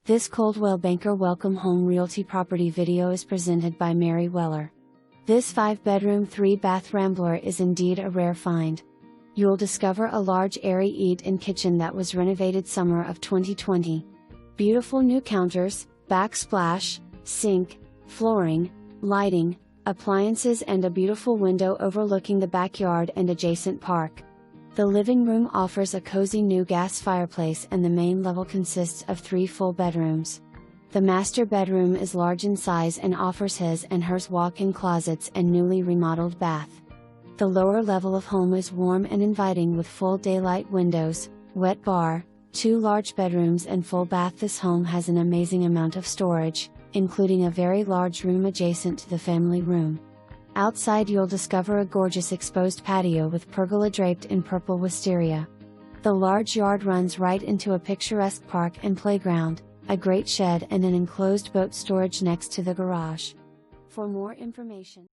This Coldwell Banker Welcome Home Realty property video is presented by Mary Weller. This 5-bedroom 3-bath rambler is indeed a rare find. You'll discover a large airy eat-in kitchen that was renovated summer of 2020. Beautiful new counters, backsplash, sink, flooring, lighting, appliances and a beautiful window overlooking the backyard and adjacent park. The living room offers a cozy new gas fireplace and the main level consists of 3 full bedrooms. The master bedroom is large in size and offers his and hers walk-in closets and newly remodeled bath. The lower level of home is warm and inviting with full daylight windows, wet bar, 2 large bedrooms and full bath. This home has an amazing amount of storage, including a very large room adjacent to the family room. Outside you'll discover a gorgeous exposed patio with pergola draped in purple wisteria. The large yard runs right into a picturesque park and playground, a great shed and an enclosed boat storage next to the garage. For more information